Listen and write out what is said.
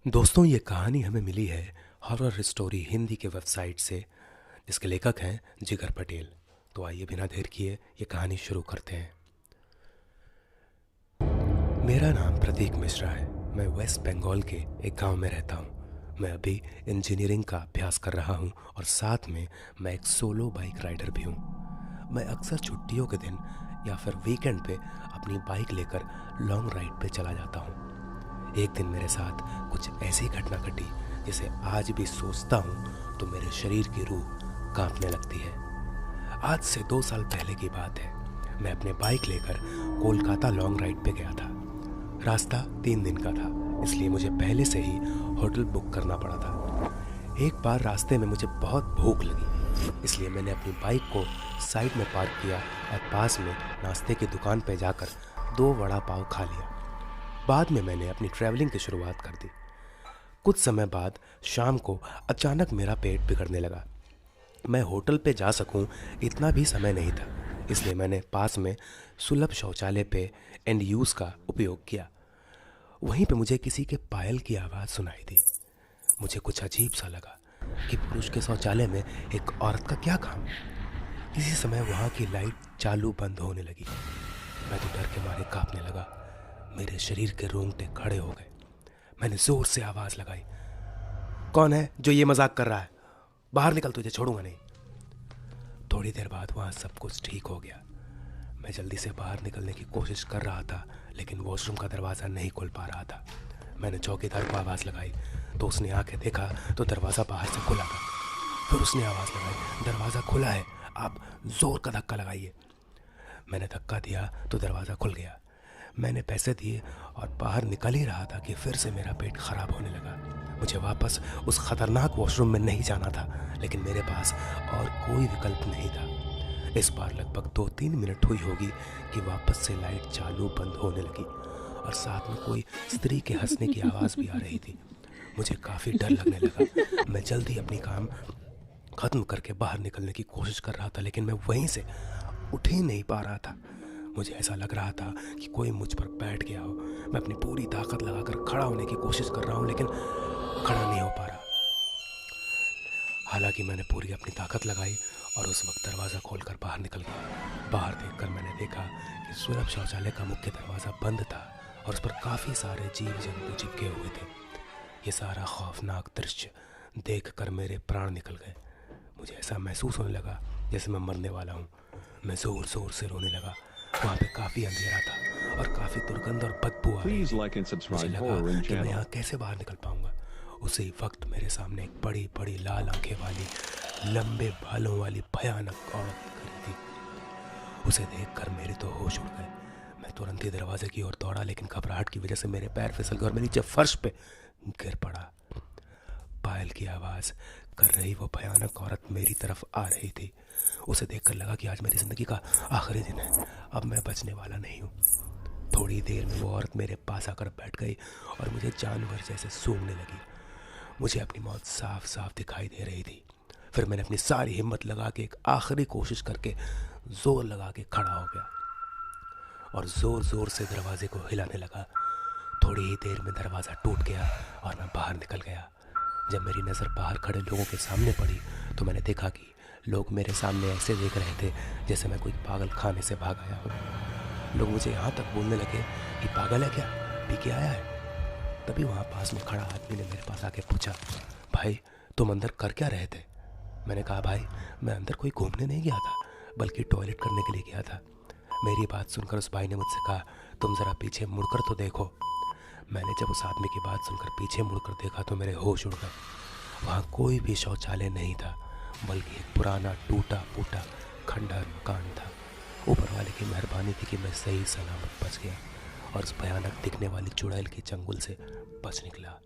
दोस्तों, ये कहानी हमें मिली है हॉरर स्टोरी हिंदी के वेबसाइट से, जिसके लेखक हैं जिगर पटेल। तो आइए बिना देर किए ये कहानी शुरू करते हैं। मेरा नाम प्रतीक मिश्रा है। मैं वेस्ट बंगाल के एक गांव में रहता हूं। मैं अभी इंजीनियरिंग का अभ्यास कर रहा हूं और साथ में मैं एक सोलो बाइक राइडर भी हूं। मैं अक्सर छुट्टियों के दिन या फिर वीकेंड पे अपनी बाइक लेकर लॉन्ग राइड पे चला जाता हूं। एक दिन मेरे साथ कुछ ऐसी घटना घटी जिसे आज भी सोचता हूँ तो मेरे शरीर की रूह कांपने लगती है। आज से 2 साल पहले की बात है। मैं अपने बाइक लेकर कोलकाता लॉन्ग राइड पे गया था। रास्ता 3 दिन का था, इसलिए मुझे पहले से ही होटल बुक करना पड़ा था। एक बार रास्ते में मुझे बहुत भूख लगी, इसलिए मैंने अपनी बाइक को साइड में पार्क किया और पास में नाश्ते की दुकान पे जाकर 2 वड़ा पाव खा लिया। बाद में मैंने अपनी ट्रैवलिंग की शुरुआत कर दी। कुछ समय बाद शाम को अचानक मेरा पेट बिगड़ने लगा। मैं होटल पे जा सकूं इतना भी समय नहीं था, इसलिए मैंने पास में सुलभ शौचालय पे एंड यूज़ का उपयोग किया। वहीं पे मुझे किसी के पायल की आवाज़ सुनाई दी। मुझे कुछ अजीब सा लगा कि पुरुष के शौचालय में एक औरत का क्या काम। इसी समय वहाँ की लाइट चालू बंद होने लगी। मैं तो डर के मारे कांपने लगा। मेरे शरीर के रोंगटे खड़े हो गए। मैंने जोर से आवाज लगाई, कौन है जो ये मजाक कर रहा है? बाहर निकल, तुझे छोड़ूंगा नहीं। थोड़ी देर बाद वहां सब कुछ ठीक हो गया। मैं जल्दी से बाहर निकलने की कोशिश कर रहा था, लेकिन वॉशरूम का दरवाज़ा नहीं खोल पा रहा था। मैंने चौकीदार को आवाज़ लगाई तो उसने आके देखा तो दरवाज़ा बाहर से खुला था। फिर उसने आवाज़ लगाई, दरवाज़ा खुला है, आप जोर का धक्का लगाइए। मैंने धक्का दिया तो दरवाज़ा खुल गया। मैंने पैसे दिए और बाहर निकल ही रहा था कि फिर से मेरा पेट खराब होने लगा। मुझे वापस उस खतरनाक वॉशरूम में नहीं जाना था, लेकिन मेरे पास और कोई विकल्प नहीं था। इस बार लगभग 2-3 मिनट हुई होगी कि वापस से लाइट चालू बंद होने लगी और साथ में कोई स्त्री के हंसने की आवाज़ भी आ रही थी। मुझे काफ़ी डर लगने लगा। मैं जल्दी अपनी काम ख़त्म करके बाहर निकलने की कोशिश कर रहा था, लेकिन मैं वहीं से उठ ही नहीं पा रहा था। मुझे ऐसा लग रहा था कि कोई मुझ पर बैठ गया हो। मैं अपनी पूरी ताकत लगाकर खड़ा होने की कोशिश कर रहा हूँ, लेकिन खड़ा नहीं हो पा रहा। हालांकि मैंने पूरी अपनी ताकत लगाई और उस वक्त दरवाज़ा खोलकर बाहर निकल गया। बाहर देखकर मैंने देखा कि सुलभ शौचालय का मुख्य दरवाज़ा बंद था और उस पर काफ़ी सारे जीव जंतु चिपके हुए थे। ये सारा खौफनाक दृश्य देखकर मेरे प्राण निकल गए। मुझे ऐसा महसूस होने लगा जैसे मैं मरने वाला हूँ। मैं ज़ोर ज़ोर से रोने लगा। वहाँ पे काफ़ी अंधेरा था और काफ़ी दुर्गंध और बदबू आ रही थी। मुझे लगा कि मैं यहाँ कैसे बाहर निकल पाऊँगा। उसी वक्त मेरे सामने एक बड़ी बड़ी लाल आंखें वाली, लंबे बालों वाली भयानक औरत खड़ी थी। उसे देखकर मेरे तो होश उड़ गए। मैं तुरंत ही दरवाजे की ओर दौड़ा, लेकिन घबराहट की वजह से मेरे पैर फिसल गए और मैं नीचे फर्श पे गिर पड़ा। पायल की आवाज़ कर रही वो भयानक औरत मेरी तरफ आ रही थी। उसे देखकर लगा कि आज मेरी ज़िंदगी का आखिरी दिन है, अब मैं बचने वाला नहीं हूँ। थोड़ी देर में वो औरत मेरे पास आकर बैठ गई और मुझे जानवर जैसे सूंघने लगी। मुझे अपनी मौत साफ साफ दिखाई दे रही थी। फिर मैंने अपनी सारी हिम्मत लगा के एक आखिरी कोशिश करके जोर लगा के खड़ा हो गया और ज़ोर ज़ोर से दरवाजे को हिलाने लगा। थोड़ी ही देर में दरवाज़ा टूट गया और मैं बाहर निकल गया। जब मेरी नज़र बाहर खड़े लोगों के सामने पड़ी तो मैंने देखा कि लोग मेरे सामने ऐसे देख रहे थे जैसे मैं कोई पागल खाने से भाग आया हूँ। लोग मुझे यहाँ तक बोलने लगे कि पागल है क्या, पी के आया है। तभी वहाँ पास में खड़ा आदमी ने मेरे पास आके पूछा, भाई तुम अंदर कर क्या रहे थे? मैंने कहा, भाई मैं अंदर कोई घूमने नहीं गया था, बल्कि टॉयलेट करने के लिए गया था। मेरी बात सुनकर उस भाई ने मुझसे कहा, तुम ज़रा पीछे मुड़कर तो देखो। मैंने जब उस आदमी की बात सुनकर पीछे मुड़कर देखा तो मेरे होश उड़ गए। वहाँ कोई भी शौचालय नहीं था, बल्कि एक पुराना टूटा फूटा खंडहर मकान था। ऊपर वाले की मेहरबानी थी कि मैं सही सलामत बच गया और उस भयानक दिखने वाली चुड़ैल के चंगुल से बच निकला।